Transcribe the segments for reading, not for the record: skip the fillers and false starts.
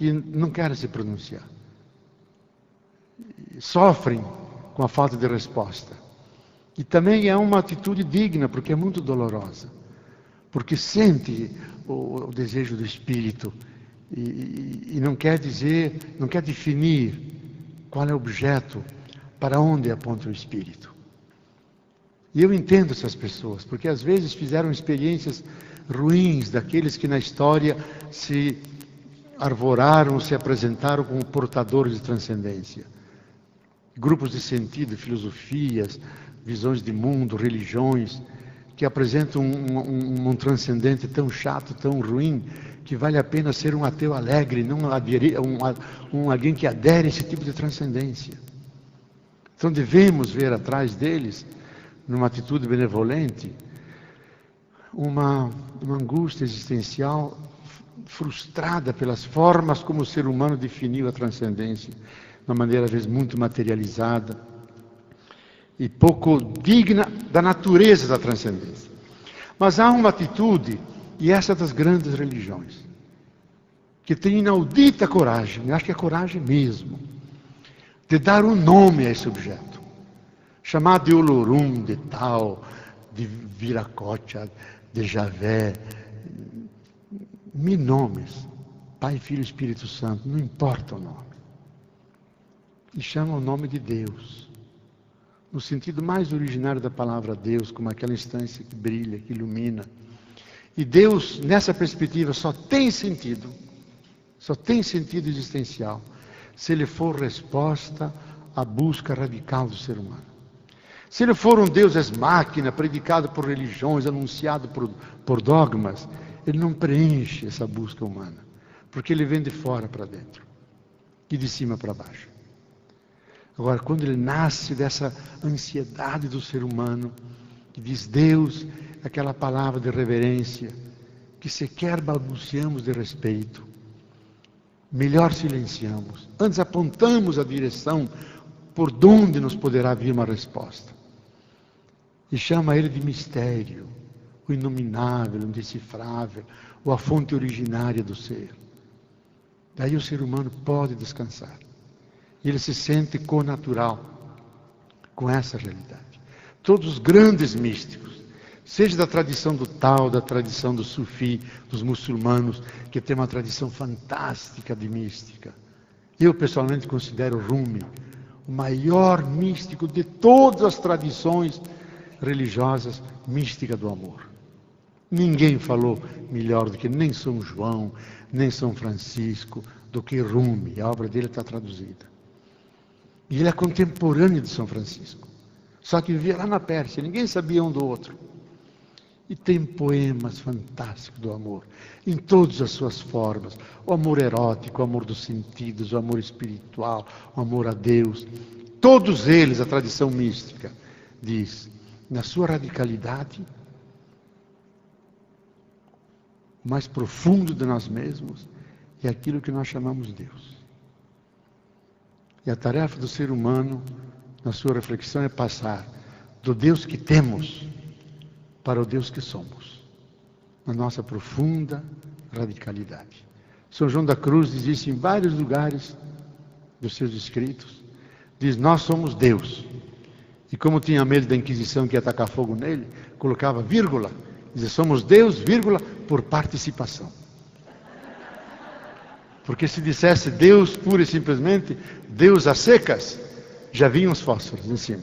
que não querem se pronunciar. Sofrem com a falta de resposta. E também é uma atitude digna, porque é muito dolorosa. Porque sente o desejo do Espírito e não quer dizer, não quer definir qual é o objeto, para onde aponta o Espírito. E eu entendo essas pessoas, porque às vezes fizeram experiências ruins daqueles que na história se arvoraram, se apresentaram como portadores de transcendência. Grupos de sentido, filosofias, visões de mundo, religiões, que apresentam um transcendente tão chato, tão ruim, que vale a pena ser um ateu alegre, não alguém que adere a esse tipo de transcendência. Então devemos ver atrás deles, numa atitude benevolente, uma angústia existencial frustrada pelas formas como o ser humano definiu a transcendência, de uma maneira às vezes muito materializada e pouco digna da natureza da transcendência. Mas há uma atitude, e essa das grandes religiões, que tem inaudita coragem, eu acho que é coragem mesmo, de dar um nome a esse objeto, chamar de Olorum, de tal, de Viracocha, de Javé, mil nomes, Pai, Filho e Espírito Santo, não importa o nome. E chama o nome de Deus, no sentido mais originário da palavra Deus, como aquela instância que brilha, que ilumina. E Deus, nessa perspectiva, só tem sentido existencial, se ele for resposta à busca radical do ser humano. Se ele for um Deus ex-máquina, predicado por religiões, anunciado por dogmas, ele não preenche essa busca humana, porque ele vem de fora para dentro e de cima para baixo. Agora, quando ele nasce dessa ansiedade do ser humano, que diz Deus, aquela palavra de reverência, que sequer balbuciamos de respeito, melhor silenciamos, antes apontamos a direção por onde nos poderá vir uma resposta. E chama ele de mistério, o inominável, o indecifrável, ou a fonte originária do ser. Daí o ser humano pode descansar. E ele se sente connatural com essa realidade. Todos os grandes místicos, seja da tradição do Tao, da tradição do Sufi, dos muçulmanos, que tem uma tradição fantástica de mística. Eu pessoalmente considero Rumi o maior místico de todas as tradições religiosas, mística do amor. Ninguém falou melhor do que nem São João, nem São Francisco, do que Rumi. A obra dele está traduzida. E ele é contemporâneo de São Francisco. Só que vivia lá na Pérsia, ninguém sabia um do outro. E tem poemas fantásticos do amor, em todas as suas formas. O amor erótico, o amor dos sentidos, o amor espiritual, o amor a Deus. Todos eles, a tradição mística diz, na sua radicalidade, o mais profundo de nós mesmos é aquilo que nós chamamos Deus. E a tarefa do ser humano, na sua reflexão, é passar do Deus que temos para o Deus que somos, na nossa profunda radicalidade. São João da Cruz diz isso em vários lugares dos seus escritos. Diz, nós somos Deus. E como tinha medo da Inquisição que ia atacar fogo nele, colocava vírgula. Diz, somos Deus, vírgula, por participação. Porque se dissesse Deus pura e simplesmente, Deus a secas, já vinham os fósforos em cima.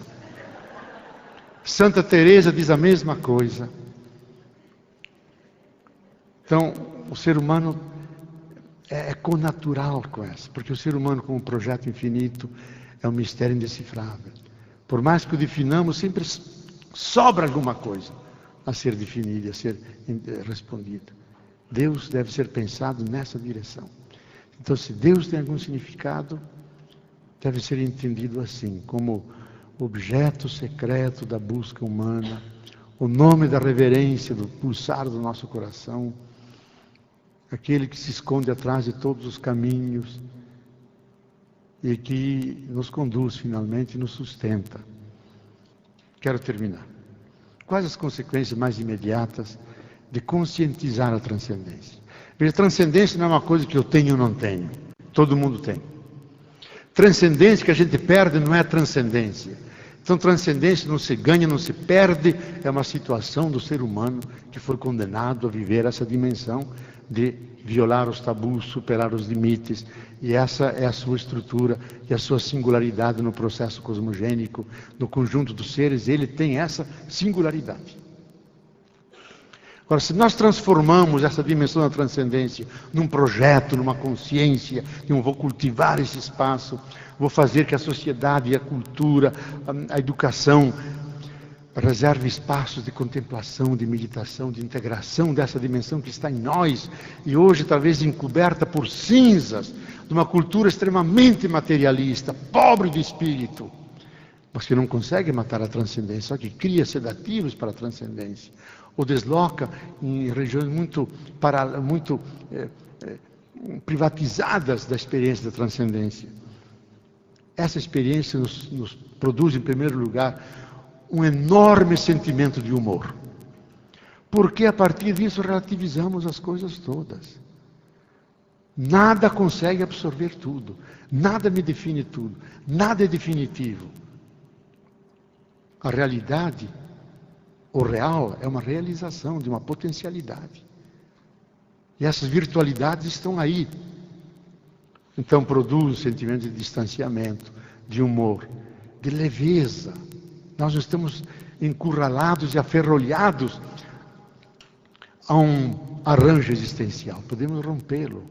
Santa Teresa diz a mesma coisa. Então, o ser humano é connatural com essa, porque o ser humano como projeto infinito é um mistério indecifrável. Por mais que o definamos, sempre sobra alguma coisa a ser definida, a ser respondida. Deus deve ser pensado nessa direção. Então, se Deus tem algum significado, deve ser entendido assim, como objeto secreto da busca humana, o nome da reverência, do pulsar do nosso coração, aquele que se esconde atrás de todos os caminhos e que nos conduz finalmente e nos sustenta. Quero terminar. Quais as consequências mais imediatas de conscientizar a transcendência? Veja, transcendência não é uma coisa que eu tenho ou não tenho. Todo mundo tem. Transcendência que a gente perde não é transcendência. Então, transcendência não se ganha, não se perde, é uma situação do ser humano que foi condenado a viver essa dimensão de violar os tabus, superar os limites, e essa é a sua estrutura e a sua singularidade no processo cosmogênico, no conjunto dos seres, ele tem essa singularidade. Agora, se nós transformamos essa dimensão da transcendência num projeto, numa consciência, eu vou cultivar esse espaço, vou fazer que a sociedade, a cultura, a educação reserve espaços de contemplação, de meditação, de integração dessa dimensão que está em nós e hoje talvez encoberta por cinzas de uma cultura extremamente materialista, pobre de espírito, mas que não consegue matar a transcendência, só que cria sedativos para a transcendência, ou desloca em regiões muito privatizadas da experiência da transcendência. Essa experiência nos produz, em primeiro lugar, um enorme sentimento de humor. Porque a partir disso relativizamos as coisas todas. Nada consegue absorver tudo. Nada me define tudo. Nada é definitivo. A realidade, o real, é uma realização de uma potencialidade. E essas virtualidades estão aí. Então produz um sentimento de distanciamento, de humor, de leveza. Nós não estamos encurralados e aferrolhados a um arranjo existencial. Podemos rompê-lo,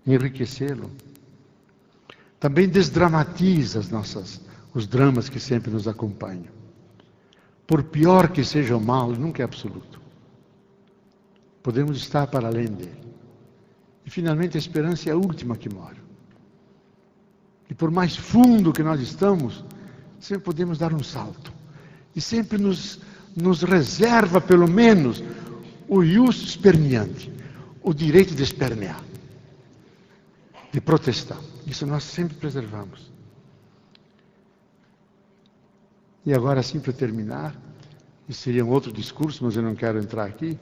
enriquecê-lo. Também desdramatiza os dramas que sempre nos acompanham. Por pior que seja o mal, nunca é absoluto. Podemos estar para além dele. E finalmente a esperança é a última que morre. E por mais fundo que nós estamos, sempre podemos dar um salto. E sempre nos reserva, pelo menos, o ius spermiante, o direito de espernear, de protestar. Isso nós sempre preservamos. E agora, assim, para terminar, isso seria um outro discurso, mas eu não quero entrar aqui.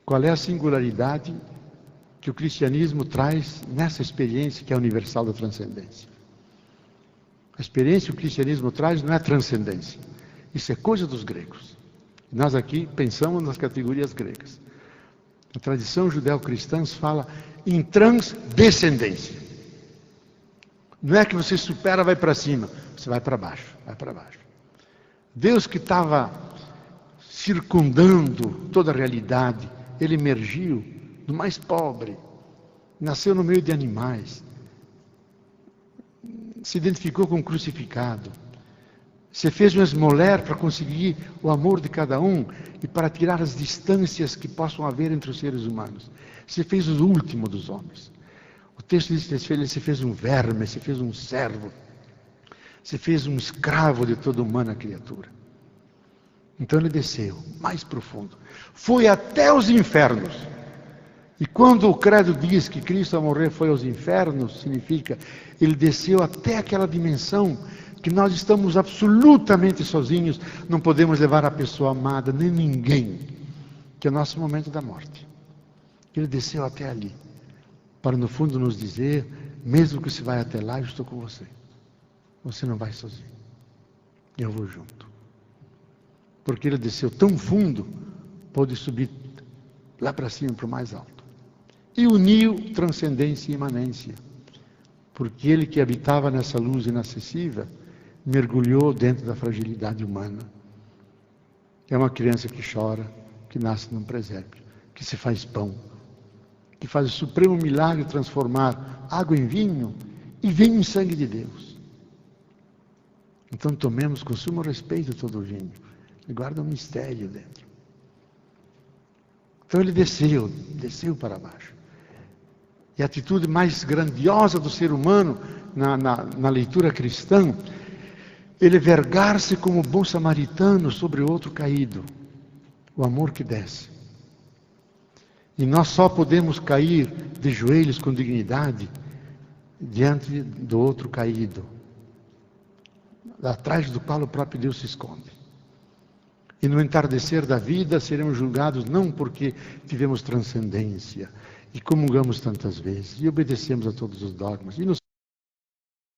Qual é a singularidade que o cristianismo traz nessa experiência que é universal da transcendência? A experiência que o cristianismo traz não é transcendência. Isso é coisa dos gregos. Nós aqui pensamos nas categorias gregas. A tradição judeu-cristã fala em transcendência. Não é que você supera, vai para cima. Você vai para baixo, vai para baixo. Deus que estava circundando toda a realidade, ele emergiu do mais pobre, nasceu no meio de animais, se identificou com o crucificado, se fez um esmoler para conseguir o amor de cada um e para tirar as distâncias que possam haver entre os seres humanos. Se fez o último dos homens. O texto diz que ele se fez um verme, se fez um servo, se fez um escravo de toda humana criatura. Então ele desceu, mais profundo. Foi até os infernos. E quando o credo diz que Cristo ao morrer foi aos infernos, significa ele desceu até aquela dimensão que nós estamos absolutamente sozinhos, não podemos levar a pessoa amada, nem ninguém, que é o nosso momento da morte. Ele desceu até ali, para no fundo nos dizer, mesmo que você vai até lá, eu estou com você. Você não vai sozinho. Eu vou junto. Porque ele desceu tão fundo, pôde subir lá para cima, para o mais alto. E uniu transcendência e imanência. Porque ele que habitava nessa luz inacessível, mergulhou dentro da fragilidade humana. É uma criança que chora, que nasce num presépio, que se faz pão, que faz o supremo milagre de transformar água em vinho e vinho em sangue de Deus. Então tomemos com sumo respeito todo o vinho. Ele guarda um mistério dentro. Então ele desceu para baixo. E a atitude mais grandiosa do ser humano na leitura cristã, ele vergar-se como bom samaritano sobre o outro caído. O amor que desce. E nós só podemos cair de joelhos com dignidade diante do outro caído, atrás do qual o próprio Deus se esconde. E no entardecer da vida seremos julgados não porque tivemos transcendência e comungamos tantas vezes, e obedecemos a todos os dogmas, e nos